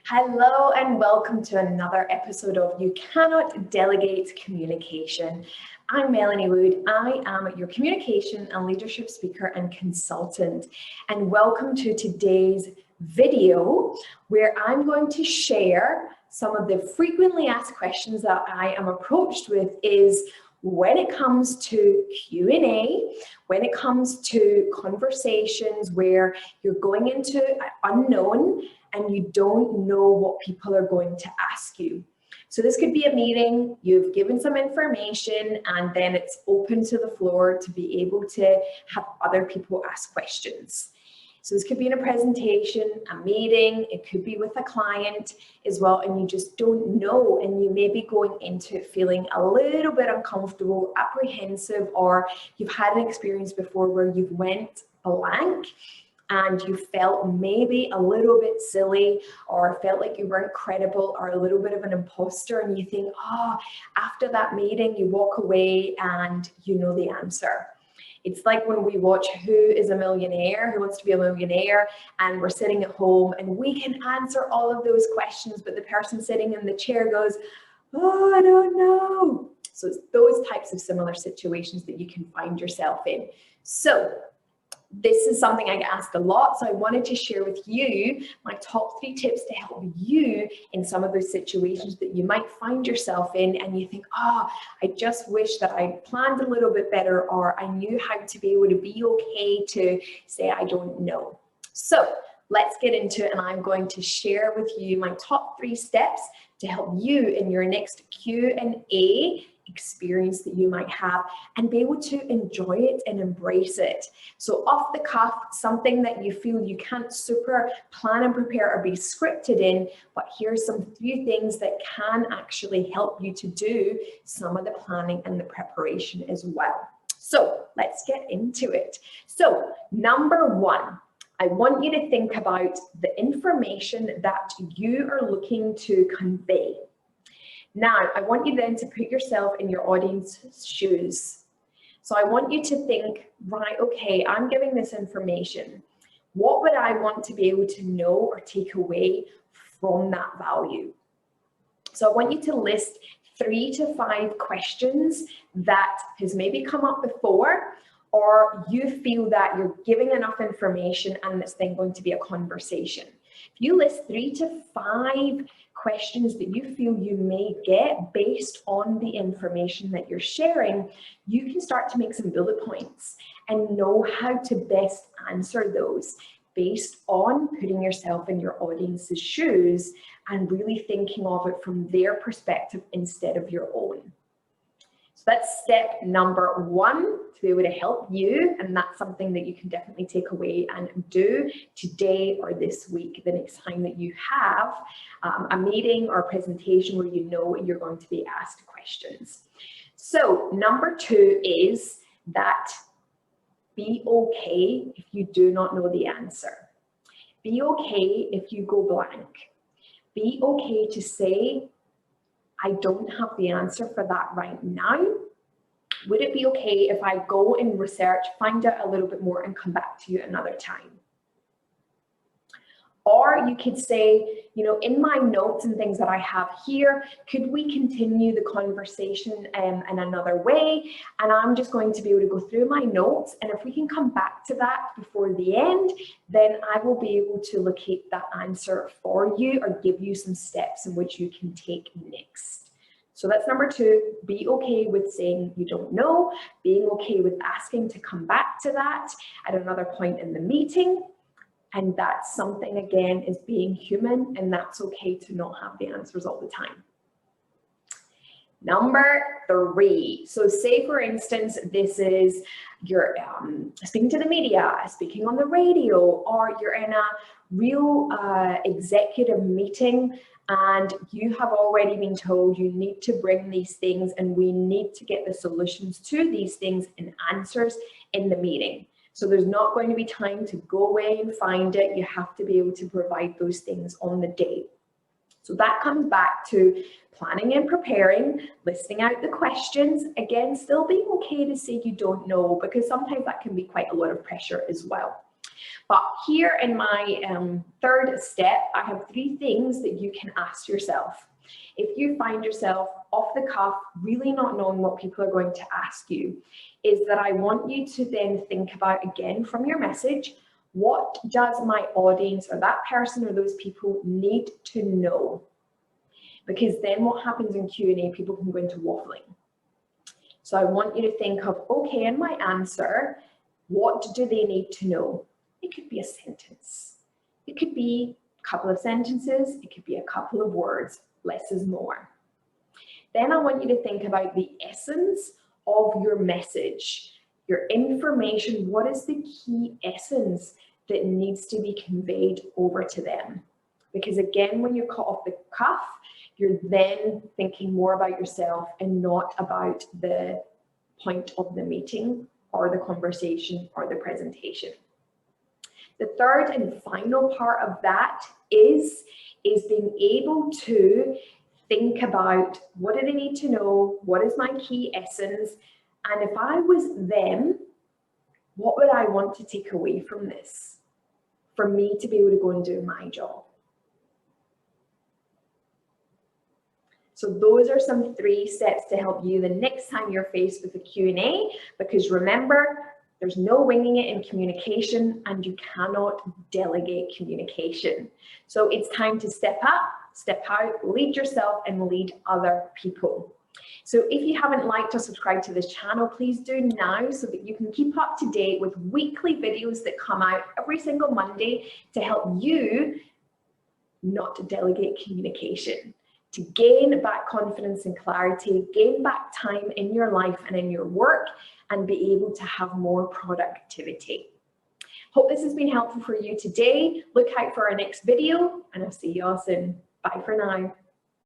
Hello and welcome to another episode of You Cannot Delegate Communication. I'm Melanie Wood. I am your communication and leadership speaker and consultant. And welcome to today's video where I'm going to share some of the frequently asked questions that I am approached with is when it comes to Q&A, when it comes to conversations where you're going into unknown and you don't know what people are going to ask you. So this could be a meeting, you've given some information, and then it's open to the floor to be able to have other people ask questions. So this could be in a presentation, a meeting, it could be with a client as well, and you just don't know, and you may be going into it feeling a little bit uncomfortable, apprehensive, or you've had an experience before where you've went blank and you felt maybe a little bit silly or felt like you weren't credible or a little bit of an imposter, and you think, after that meeting, you walk away and you know the answer. It's like when we watch Who is a Millionaire, Who Wants to Be a Millionaire, and we're sitting at home and we can answer all of those questions, but the person sitting in the chair goes, oh, I don't know. So it's those types of similar situations that you can find yourself in. So this is something I get asked a lot, so I wanted to share with you my top 3 tips to help you in some of those situations that you might find yourself in and you think, I just wish that I planned a little bit better, or I knew how to be able to be okay to say I don't know. So let's get into it, and I'm going to share with you my top 3 steps to help you in your next Q&A experience that you might have and be able to enjoy it and embrace it. So off the cuff, something that you feel you can't super plan and prepare or be scripted in, but here's some few things that can actually help you to do some of the planning and the preparation as well. So let's get into it. So number 1, I want you to think about the information that you are looking to convey. Now, I want you then to put yourself in your audience's shoes. So I want you to think, right, okay, I'm giving this information. What would I want to be able to know or take away from that value? So I want you to list 3 to 5 questions that has maybe come up before, or you feel that you're giving enough information and it's then going to be a conversation. If you list 3 to 5 questions that you feel you may get based on the information that you're sharing, you can start to make some bullet points and know how to best answer those based on putting yourself in your audience's shoes and really thinking of it from their perspective instead of your own. So that's step number 1 to be able to help you, and that's something that you can definitely take away and do today or this week, the next time that you have a meeting or a presentation where you know you're going to be asked questions. So number 2 is that be okay if you do not know the answer. Be okay if you go blank. Be okay to say, I don't have the answer for that right now. Would it be okay if I go and research, find out a little bit more and come back to you another time? Or you could say, in my notes and things that I have here, could we continue the conversation in another way? And I'm just going to be able to go through my notes, and if we can come back to that before the end, then I will be able to locate that answer for you or give you some steps in which you can take next. So that's number 2, be okay with saying you don't know, being okay with asking to come back to that at another point in the meeting. And that's something, again, is being human, and that's okay to not have the answers all the time. Number 3. So say, for instance, this is you're speaking to the media, speaking on the radio, or you're in a real executive meeting and you have already been told you need to bring these things and we need to get the solutions to these things and answers in the meeting. So there's not going to be time to go away and find it. You have to be able to provide those things on the day. So that comes back to planning and preparing, listing out the questions. Again, still being okay to say you don't know, because sometimes that can be quite a lot of pressure as well. But here in my third step, I have 3 things that you can ask yourself. If you find yourself off the cuff, really not knowing what people are going to ask you, is that I want you to then think about, again, from your message, what does my audience or that person or those people need to know? Because then what happens in Q&A, people can go into waffling. So I want you to think of, okay, in my answer, what do they need to know? It could be a sentence. It could be a couple of sentences. It could be a couple of words. Less is more. Then I want you to think about the essence of your message, your information. What is the key essence that needs to be conveyed over to them? Because again, when you're caught off the cuff, you're then thinking more about yourself and not about the point of the meeting or the conversation or the presentation. The third and final part of that is being able to think about, what do they need to know? What is my key essence? And if I was them, what would I want to take away from this for me to be able to go and do my job? So those are some 3 steps to help you the next time you're faced with a Q&A, because remember, there's no winging it in communication, and you cannot delegate communication. So it's time to step up, step out, lead yourself, and lead other people. So if you haven't liked or subscribed to this channel, please do now so that you can keep up to date with weekly videos that come out every single Monday to help you not delegate communication, to gain back confidence and clarity, gain back time in your life and in your work, and be able to have more productivity. Hope this has been helpful for you today. Look out for our next video, and I'll see you all soon. Bye for now.